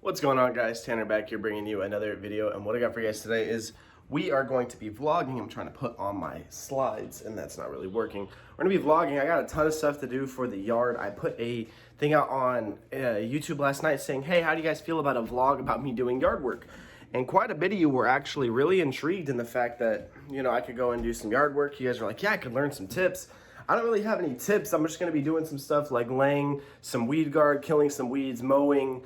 What's going on, guys? Tanner back here bringing you another video, and what I got for you guys today is we are going to be vlogging. I'm trying to put on my slides and that's not really working. We're gonna be vlogging. I got a ton of stuff to do for the yard. I put a thing out on YouTube last night saying, hey, how do you guys feel about a vlog about me doing yard work? And quite a bit of you were actually really intrigued in the fact that, you know, I could go and do some yard work. You guys were like, yeah, I could learn some tips. I don't really have any tips. I'm just gonna be doing some stuff like laying some weed guard, killing some weeds, mowing,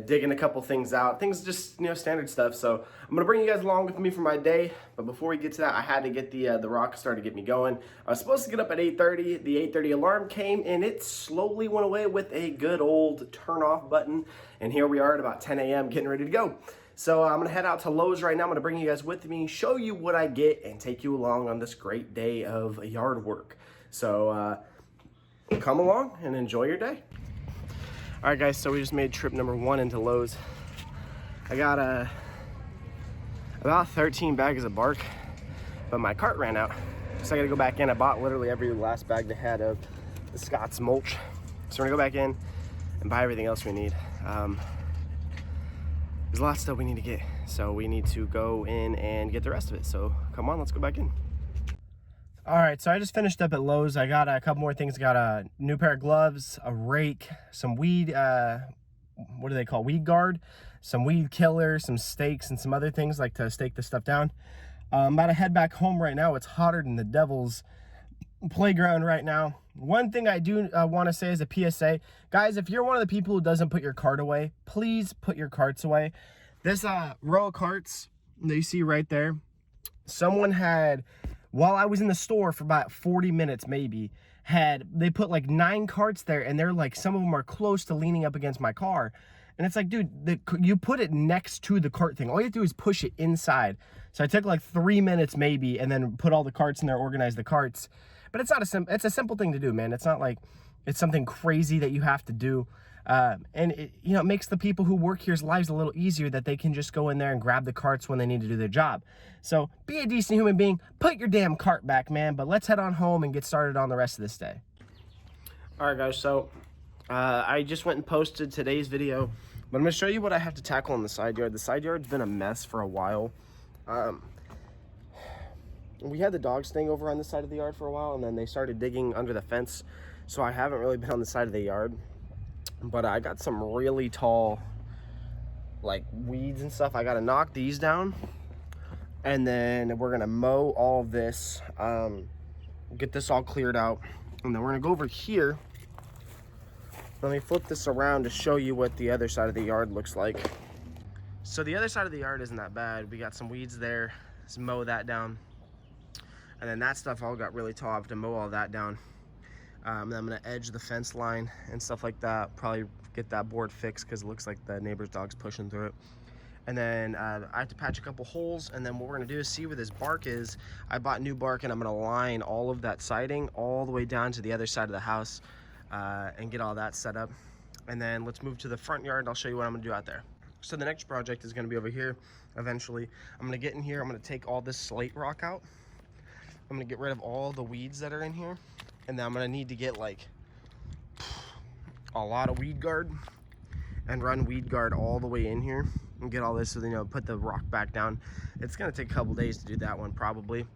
digging a couple things out, things just, you know, standard stuff. So I'm gonna bring you guys along with me for my day. But before we get to that, I had to get the rock star to get me going. I was supposed to get up at 8:30. The 8:30 alarm came and it slowly went away with a good old turn off button. And here we are at about 10 a.m. getting ready to go. So I'm gonna head out to Lowe's right now. I'm gonna bring you guys with me, show you what I get, and take you along on this great day of yard work. So come along and enjoy your day. All right, guys, so we just made trip number 1 into Lowe's. I got about 13 bags of bark, but my cart ran out. So I gotta go back in. I bought literally every last bag they had of the Scott's mulch. So we're gonna go back in and buy everything else we need. There's a lot of stuff we need to get, so we need to go in and get the rest of it. So come on, let's go back in. All right, so I just finished up at Lowe's. I got a couple more things. Got a new pair of gloves, a rake, some weed, what do they call, weed guard, some weed killer, some stakes, and some other things like to stake this stuff down. I'm about to head back home right now. It's hotter than the devil's playground right now. One thing I do want to say as a PSA, guys, if you're one of the people who doesn't put your cart away, please put your carts away. This row of carts that you see right there, someone had, while I was in the store for about 40 minutes maybe, they put like 9 carts there, and they're like, some of them are close to leaning up against my car. And it's like, dude, you put it next to the cart thing. All you have to do is push it inside. So I took like 3 minutes maybe, and then put all the carts in there, organize the carts. But it's not it's a simple thing to do, man. It's not like it's something crazy that you have to do. And it, you know, it makes the people who work here's lives a little easier, that they can just go in there and grab the carts when they need to do their job. So be a decent human being, put your damn cart back, man. But let's head on home and get started on the rest of this day. All right, guys, so I just went and posted today's video, but I'm gonna show you what I have to tackle in the side yard. The side yard's been a mess for a while. We had the dogs staying over on the side of the yard for a while, and then they started digging under the fence, so I haven't really been on the side of the yard. But I got some really tall, like, weeds and stuff. I gotta knock these down, and then we're gonna mow all of this, get this all cleared out, and then we're gonna go over here. Let me flip this around to show you what the other side of the yard looks like. So the other side of the yard isn't that bad. We got some weeds there. Let's mow that down. And then that stuff all got really tall. I have to mow all that down. Then I'm gonna edge the fence line and stuff like that. Probably get that board fixed because it looks like the neighbor's dog's pushing through it. And then I have to patch a couple holes. And then what we're gonna do is see where this bark is. I bought new bark, and I'm gonna line all of that siding all the way down to the other side of the house and get all that set up. And then let's move to the front yard, and I'll show you what I'm gonna do out there. So the next project is gonna be over here eventually. I'm gonna get in here, I'm gonna take all this slate rock out. I'm gonna get rid of all the weeds that are in here. And then I'm gonna need to get like a lot of weed guard and run weed guard all the way in here and get all this, so, you know, put the rock back down. It's gonna take a couple days to do that one probably.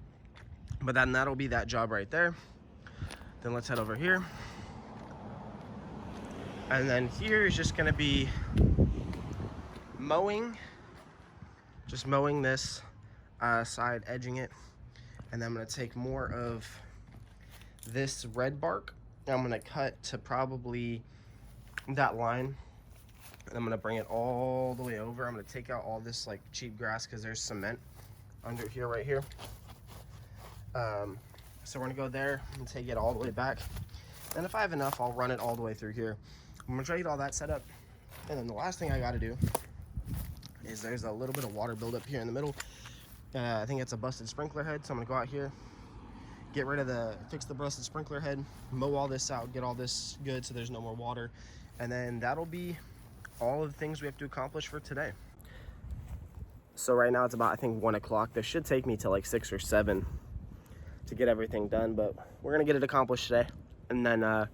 But then that'll be that job right there. Then let's head over here. And then here is just gonna be mowing, just mowing this side, edging it. And then I'm gonna take more of this red bark, and I'm gonna cut to probably that line. And I'm gonna bring it all the way over. I'm gonna take out all this like cheap grass because there's cement under here, right here. So we're gonna go there and take it all the way back. And if I have enough, I'll run it all the way through here. I'm gonna try to get all that set up. And then the last thing I gotta do is there's a little bit of water buildup here in the middle. I think it's a busted sprinkler head, so I'm gonna go out here, get rid of fix the busted sprinkler head, mow all this out, get all this good so there's no more water, and then that'll be all of the things we have to accomplish for today. So right now it's about, I think, 1 o'clock. This should take me till like 6 or 7 to get everything done, but we're gonna get it accomplished today, and then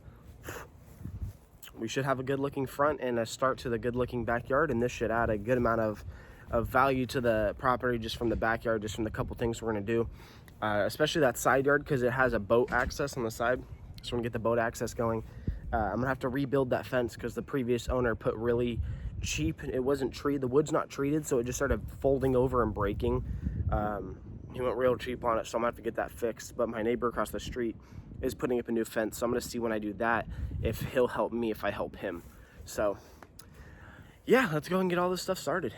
we should have a good looking front and a start to the good looking backyard, and this should add a good amount of value to the property just from the backyard, just from the couple things we're going to do, especially that side yard, because it has a boat access on the side. So we're going to get the boat access going. I'm going to have to rebuild that fence because the previous owner put really cheap, it wasn't treated, the wood's not treated, so it just started folding over and breaking. He went real cheap on it, so I'm gonna have to get that fixed. But my neighbor across the street is putting up a new fence, so I'm gonna see when I do that if he'll help me if I help him. So yeah, let's go and get all this stuff started.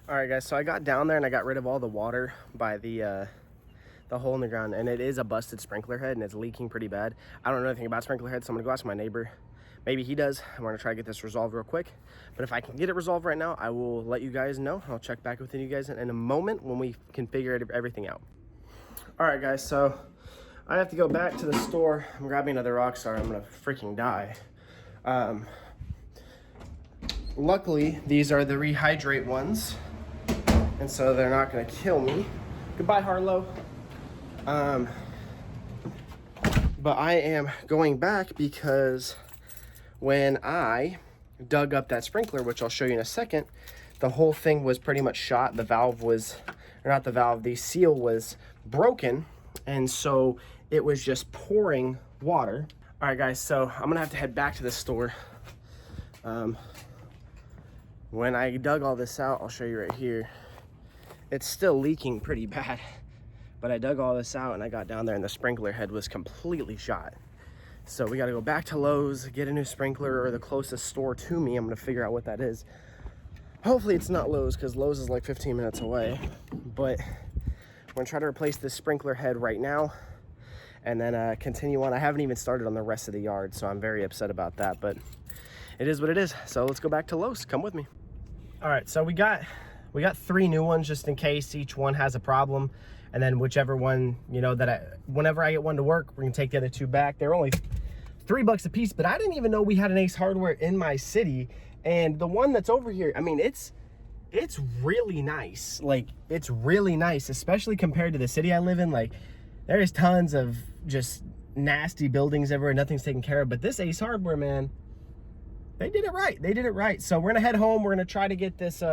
All right guys, so I got down there and I got rid of all the water by the hole in the ground, and it is a busted sprinkler head and it's leaking pretty bad. I don't know anything about sprinkler heads, so I'm gonna go ask my neighbor. Maybe he does, and we're gonna try to get this resolved real quick. But if I can get it resolved right now, I will let you guys know. I'll check back with you guys in a moment when we can figure everything out. All right guys, so I have to go back to the store. I'm grabbing another Rockstar. I'm gonna freaking die. Luckily, these are the rehydrate ones, and so they're not gonna kill me. Goodbye, Harlow. But I am going back because when I dug up that sprinkler, which I'll show you in a second, the whole thing was pretty much shot. The valve was, or not the valve, the seal was broken, and so it was just pouring water. All right guys, so I'm gonna have to head back to the store. When I dug all this out, I'll show you right here, it's still leaking pretty bad, but I dug all this out and I got down there and the sprinkler head was completely shot. So we got to go back to Lowe's, get a new sprinkler, or the closest store to me. I'm going to figure out what that is. Hopefully it's not Lowe's, because Lowe's is like 15 minutes away. But we're going to try to replace this sprinkler head right now and then continue on. I haven't even started on the rest of the yard, so I'm very upset about that. But it is what it is. So let's go back to Lowe's. Come with me. All right, so we got 3 new ones just in case each one has a problem. And then whichever one, you know, whenever I get one to work, we're gonna take the other 2 back. They're only $3 a piece, but I didn't even know we had an Ace Hardware in my city. And the one that's over here, I mean, it's really nice. Like, it's really nice, especially compared to the city I live in. Like, there's tons of just nasty buildings everywhere, nothing's taken care of. But this Ace Hardware, man, they did it right. They did it right. So we're gonna head home. We're gonna try to get this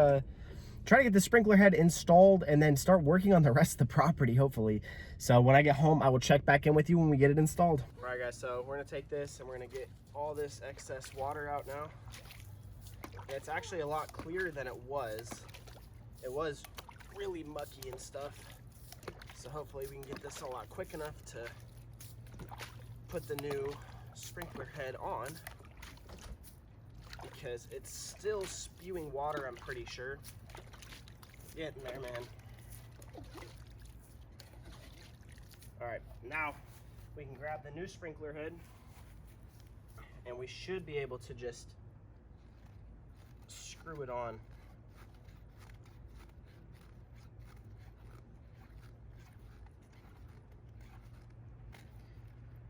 the sprinkler head installed and then start working on the rest of the property, hopefully. So when I get home, I will check back in with you when we get it installed. All right guys, so we're gonna take this and we're gonna get all this excess water out now. It's actually a lot clearer than it was. It was really mucky and stuff. So hopefully we can get this a lot quick enough to put the new sprinkler head on, because it's still spewing water, I'm pretty sure. Getting there, man. All right, now we can grab the new sprinkler head and we should be able to just screw it on.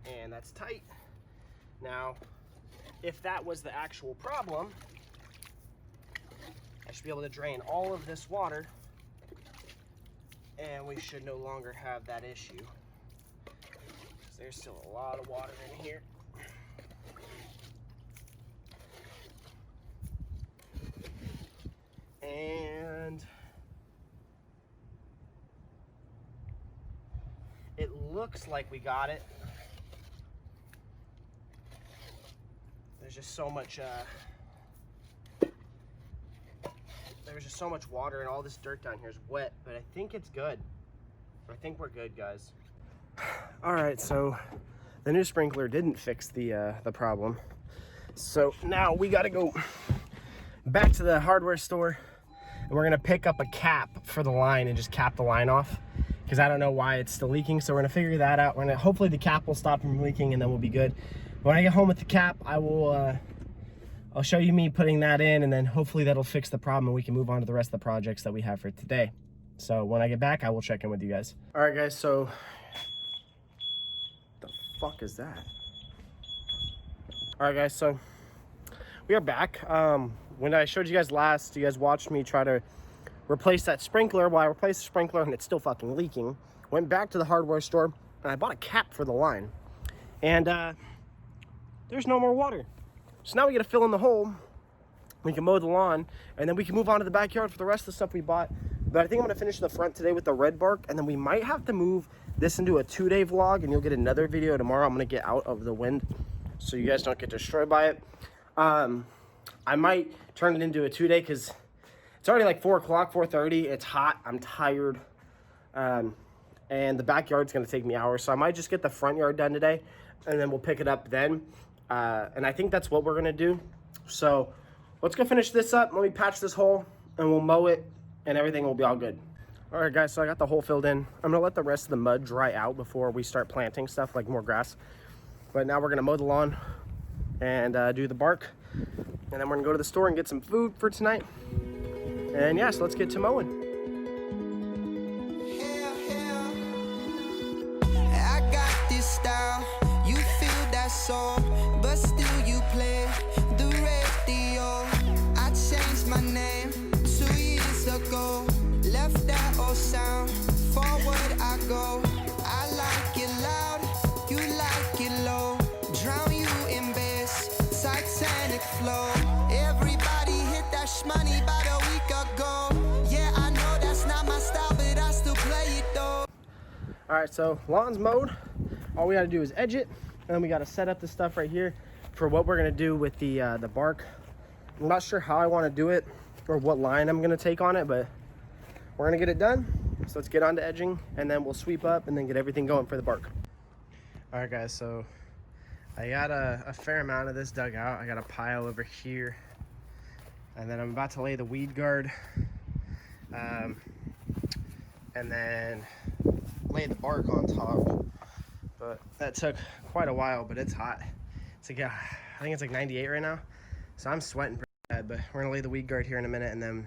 And that's tight. Now, if that was the actual problem, I should be able to drain all of this water and we should no longer have that issue. There's still a lot of water in here. And it looks like we got it. There's just so much water, and all this dirt down here is wet, but I think it's good. I think we're good, guys. All right, so the new sprinkler didn't fix the problem. So now we gotta go back to the hardware store and we're gonna pick up a cap for the line and just cap the line off, because I don't know why it's still leaking. So we're gonna figure that out. Hopefully the cap will stop from leaking and then we'll be good. When I get home with the cap, I'll show you me putting that in, and then hopefully that'll fix the problem and we can move on to the rest of the projects that we have for today. So when I get back, I will check in with you guys. All right, guys, so the fuck is that? All right, guys, so we are back. When I showed you guys last, you guys watched me try to replace that sprinkler. Well, I replaced the sprinkler and it's still fucking leaking. Went back to the hardware store and I bought a cap for the line. And there's no more water. So now we got to fill in the hole. We can mow the lawn, and then we can move on to the backyard for the rest of the stuff we bought. But I think I'm going to finish the front today with the red bark, and then we might have to move this into a 2-day vlog, and you'll get another video tomorrow. I'm going to get out of the wind so you guys don't get destroyed by it. I might turn it into a 2-day because it's already like 4 o'clock, 4:30. It's hot. I'm tired. And the backyard's going to take me hours. So I might just get the front yard done today, and then we'll pick it up then. And I think that's what we're going to do. So let's go finish this up. Let me patch this hole, and we'll mow it, and everything will be all good. All right, guys, so I got the hole filled in. I'm going to let the rest of the mud dry out before we start planting stuff like more grass. But now we're going to mow the lawn and do the bark. And then we're going to go to the store and get some food for tonight. And yeah, so let's get to mowing. I got this style, you feel that soul, but still you play the radio. I changed my name 2 years ago, left that old sound, forward I go. I like it loud, you like it low, drown you in bass, Titanic flow. Everybody hit that shmoney about a week ago. Yeah, I know that's not my style, but I still play it though. All right, so lawn's mowed. All we got to do is edge it, and then we got to set up the stuff right here for what we're gonna do with the bark. I'm not sure how I want to do it or what line I'm gonna take on it, but we're gonna get it done. So let's get on to edging, and then we'll sweep up and then get everything going for the bark. All right, guys, so I got a fair amount of this dug out. I got a pile over here, and then I'm about to lay the weed guard, and then lay the bark on top. But that took quite a while, but it's hot. It's like, I think it's like 98 right now, so I'm sweating pretty bad. But we're gonna lay the weed guard here in a minute and then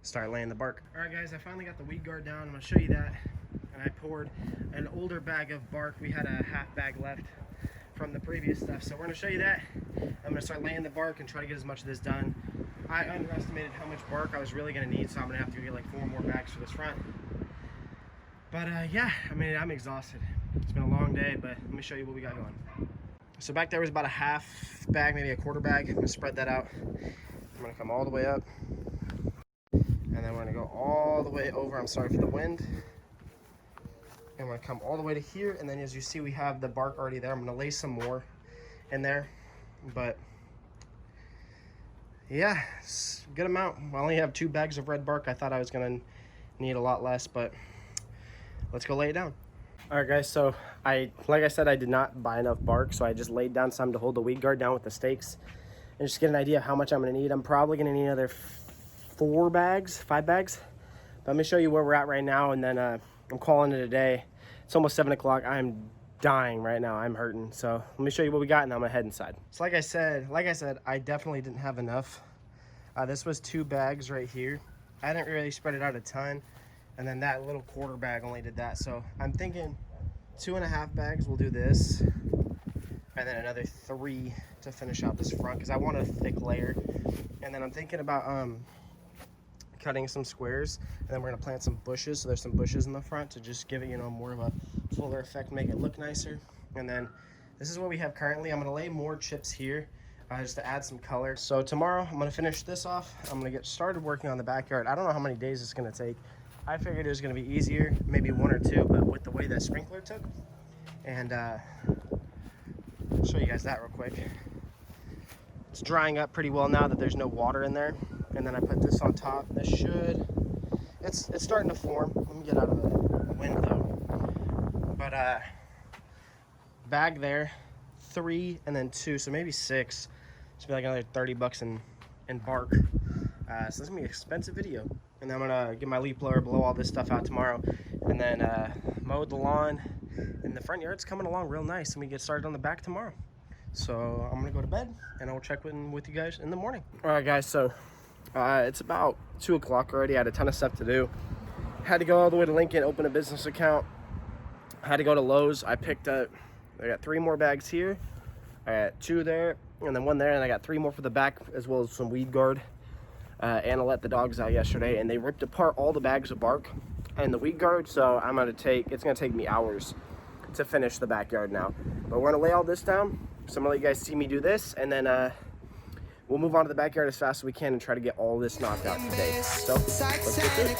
start laying the bark. All right, guys, I finally got the weed guard down. I'm gonna show you that. And I poured an older bag of bark. We had a half bag left from the previous stuff, so we're gonna show you that. I'm gonna start laying the bark and try to get as much of this done. I underestimated how much bark I was really gonna need, so I'm gonna have to get like 4 more bags for this front. But yeah, I mean, I'm exhausted. It's been a long day, but let me show you what we got going. So back there was about a half bag, maybe a quarter bag. I'm gonna spread that out. I'm gonna come all the way up, and then we're gonna go all the way over. I'm sorry for the wind. And we're gonna come all the way to here, and then as you see, we have the bark already there. I'm gonna lay some more in there, but yeah, it's a good amount. I only have 2 bags of red bark. I thought I was gonna need a lot less, but let's go lay it down. All right, guys, so like I said, I did not buy enough bark, so I just laid down some to hold the weed guard down with the stakes and just get an idea of how much I'm gonna need. I'm probably gonna need another 5 bags. But let me show you where we're at right now, and then I'm calling it a day. It's almost 7 o'clock. I'm dying right now. I'm hurting. So let me show you what we got, and then I'm gonna head inside. So like I said, I definitely didn't have enough. This was 2 bags right here. I didn't really spread it out a ton. And then that little quarter bag only did that. So I'm thinking 2.5 bags will do this. And then another 3 to finish out this front, because I want a thick layer. And then I'm thinking about cutting some squares, and then we're gonna plant some bushes. So there's some bushes in the front to just give it, you know, more of a fuller effect, make it look nicer. And then this is what we have currently. I'm gonna lay more chips here just to add some color. So tomorrow I'm gonna finish this off. I'm gonna get started working on the backyard. I don't know how many days it's gonna take. I figured it was gonna be easier, maybe 1 or 2, but with the way that sprinkler took, and I'll show you guys that real quick. It's drying up pretty well now that there's no water in there. And then I put this on top. This should, it's starting to form. Let me get out of the wind though. But bag there, 3 and then 2, so maybe 6. Should be like another 30 bucks in bark. So this is gonna be an expensive video. And then I'm gonna get my leaf blower, blow all this stuff out tomorrow, and then mow the lawn. And the front yard's coming along real nice, and we get started on the back tomorrow. So I'm gonna go to bed, and I'll check in with you guys in the morning. All right, guys, so it's about 2 o'clock already. I had a ton of stuff to do. Had to go all the way to Lincoln, open a business account. Had to go to Lowe's. I picked up, I got 3 more bags here. I got 2 there, and then 1 there, and I got 3 more for the back, as well as some weed guard. Anna let the dogs out yesterday, and they ripped apart all the bags of bark and the weed guard, so it's gonna take me hours to finish the backyard now. But we're gonna lay all this down, so I'm gonna let you guys see me do this, and then we'll move on to the backyard as fast as we can and try to get all this knocked out today. So let's get to it.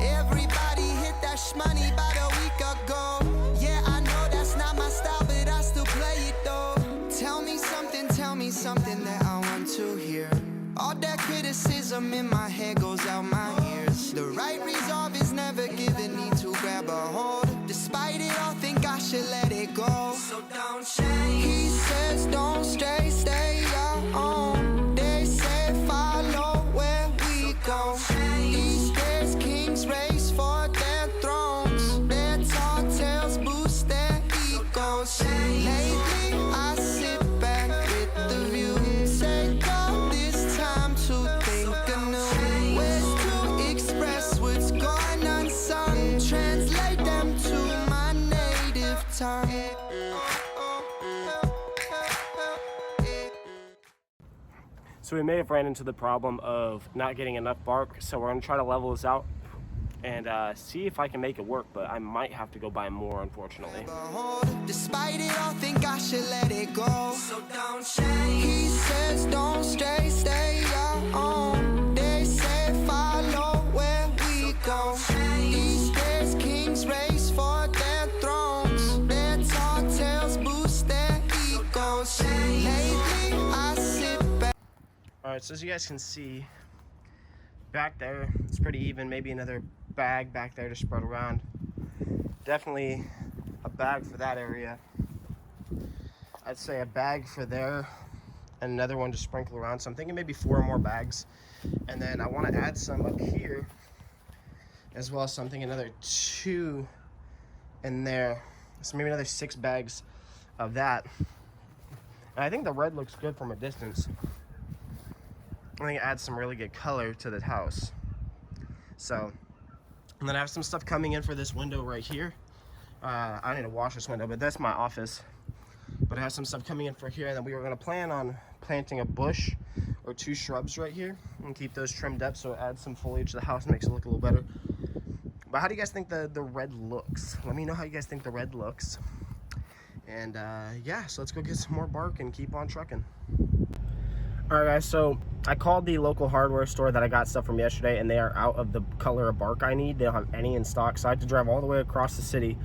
Everybody hit that shmoney about a week ago. Yeah, I know that's not my style, but I still play it though. Tell me something that I want to hear. All that criticism in my head goes out my ears. The right resolve is never given, need to grab a hold. Despite it all, think I should let it go. So don't change. He says don't stray, stay your own. They say follow where we go. These days kings race for their thrones. Their tall tales boost their egos. Lately I sit back with the view. Take all this time to think anew. Ways to express what's going unsung. Translate them to my native tongue. So we may have ran into the problem of not getting enough bark, so we're gonna try to level this out and see if I can make it work, but I might have to go buy more, unfortunately. Despite it all, think I should let it go. So don't change. He says don't stray, stay your own. They say follow where we go. These days kings race for their thrones. Their tall tales boost their egos. Lately I sit back. All right, so as you guys can see, back there, it's pretty even. Maybe another bag back there to spread around. Definitely a bag for that area. I'd say a bag for there and another one to sprinkle around. So I'm thinking maybe 4 more bags. And then I want to add some up here as well. So I'm thinking another 2 in there. So maybe another 6 bags of that. And I think the red looks good from a distance. I think it adds some really good color to the house. So, and then I have some stuff coming in for this window right here. I need to wash this window, but that's my office. But I have some stuff coming in for here, and then we were gonna plan on planting a bush or 2 shrubs right here and keep those trimmed up so it adds some foliage to the house, makes it look a little better. But how do you guys think the red looks? Let me know how you guys think the red looks. And yeah, so let's go get some more bark and keep on trucking. All right, guys, so I called the local hardware store that I got stuff from yesterday, and they are out of the color of bark I need. They don't have any in stock, so I had to drive all the way across the city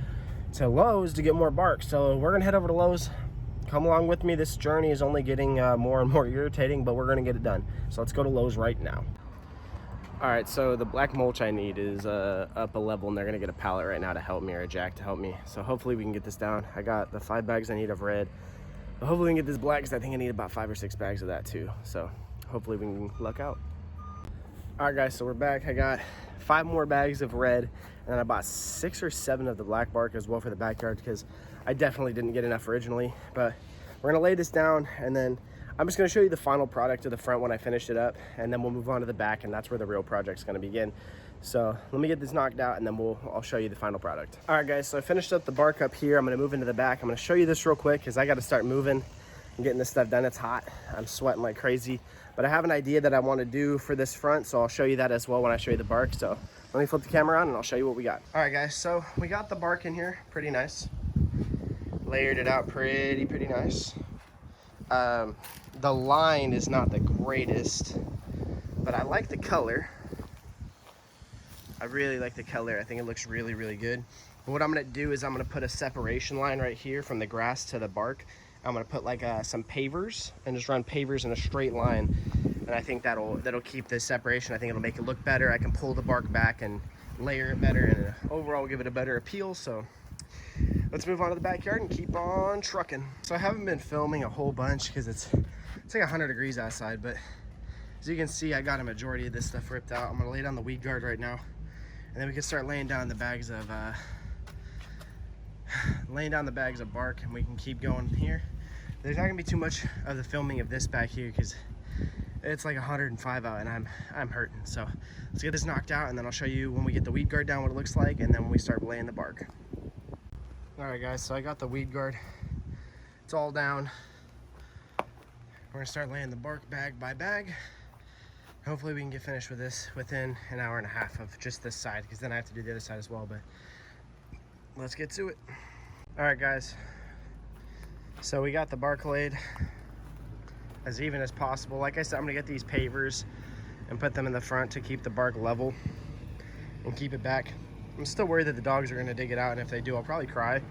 to Lowe's to get more bark. So we're gonna head over to Lowe's. Come along with me. This journey is only getting more and more irritating, but we're gonna get it done. So let's go to Lowe's right now. All right, so the black mulch I need is up a level, and they're gonna get a pallet right now to help me, or a jack to help me. So hopefully we can get this down. I got the 5 bags I need of red. But hopefully we can get this black, because I think I need about 5 or 6 bags of that too. So hopefully we can luck out. All right, guys, so we're back. I got 5 more bags of red, and then I bought 6 or 7 of the black bark as well for the backyard, because I definitely didn't get enough originally. But we're gonna lay this down, and then I'm just gonna show you the final product of the front when I finished it up, and then we'll move on to the back, and that's where the real project's gonna begin. So let me get this knocked out, and then I'll show you the final product. All right, guys, so I finished up the bark up here. I'm gonna move into the back. I'm gonna show you this real quick, because I gotta start moving and getting this stuff done. It's hot. I'm sweating like crazy, but I have an idea that I wanna do for this front, so I'll show you that as well when I show you the bark. So let me flip the camera on, and I'll show you what we got. All right, guys, so we got the bark in here, pretty nice. Layered it out pretty nice. The line is not the greatest, but I like the color. I really like the color. I think it looks really good. But what I'm gonna do is I'm gonna put a separation line right here from the grass to the bark. I'm gonna put like some pavers and just run pavers in a straight line. And I think that'll keep this separation. I think it'll make it look better. I can pull the bark back and layer it better, and overall give it a better appeal. So let's move on to the backyard and keep on trucking. So I haven't been filming a whole bunch because it's like 100 degrees outside, but as you can see, I got a majority of this stuff ripped out. I'm gonna lay down the weed guard right now, and then we can start laying down the bags of bark, and we can keep going here. There's not gonna be too much of the filming of this back here because it's like 105 out, and I'm hurting. So let's get this knocked out, and then I'll show you when we get the weed guard down what it looks like, and then when we start laying the bark. All right, guys, so I got the weed guard. It's all down. We're gonna start laying the bark bag by bag. Hopefully we can get finished with this within an hour and a half of just this side, because then I have to do the other side as well, but let's get to it. All right, guys, so we got the bark laid. as even as possible. Like I said, I'm gonna get these pavers and put them in the front to keep the bark level and keep it back. I'm still worried that the dogs are gonna dig it out, and if they do, I'll probably cry.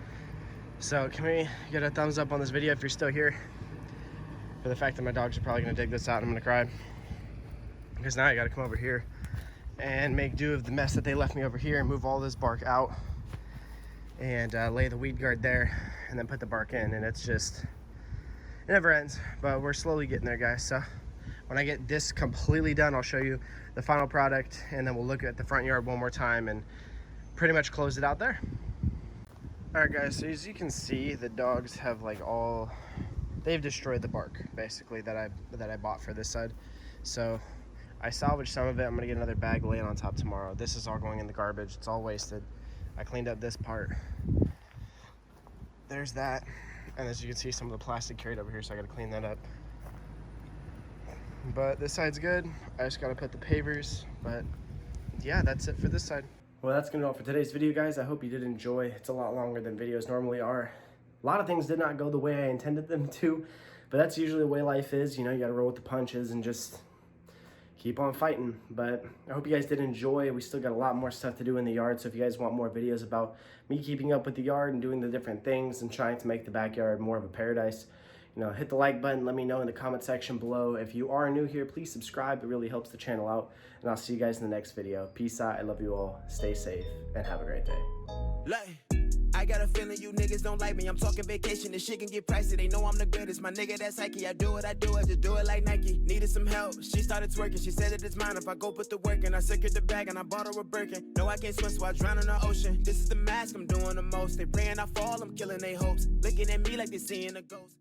So can we get a thumbs up on this video if you're still here? For the fact that my dogs are probably gonna dig this out and I'm gonna cry. Because now I gotta come over here and make do of the mess that they left me over here and move all this bark out and lay the weed guard there and then put the bark in, and it's just, it never ends. But we're slowly getting there, guys. So when I get this completely done, I'll show you the final product, and then we'll look at the front yard one more time and pretty much close it out there. All right, guys, so as you can see, the dogs have like they've destroyed the bark basically that I bought for this side. So I salvaged some of it. I'm gonna get another bag laying on top tomorrow. This is all going in the garbage. It's all wasted. I cleaned up this part. There's that. And as you can see, some of the plastic carried over here, so I gotta clean that up. But this side's good. I just gotta put the pavers. But yeah, that's it for this side. Well, that's gonna do it for today's video, guys. I hope you did enjoy. It's a lot longer than videos normally are. A lot of things did not go the way I intended them to, but that's usually the way life is. You know, you gotta roll with the punches and just keep on fighting. But I hope you guys did enjoy. We still got a lot more stuff to do in the yard, so if you guys want more videos about me keeping up with the yard and doing the different things and trying to make the backyard more of a paradise, you know, hit the like button. Let me know in the comment section below. If you are new here, please subscribe. It really helps the channel out. And I'll see you guys in the next video. Peace out. I love you all. Stay safe and have a great day. I got a feeling you niggas don't like me. I'm talking vacation, this shit can get pricey. They know I'm the greatest, my nigga, that's Nike. I do it, just do it like Nike. Needed some help, she started twerking. She said that it's mine if I go put the work in. I secured the bag and I bought her a Birkin. No, I can't swim, so I drown in the ocean. This is the mask, I'm doing the most. They praying I fall, I'm killing their hopes. Looking at me like they seeing a ghost.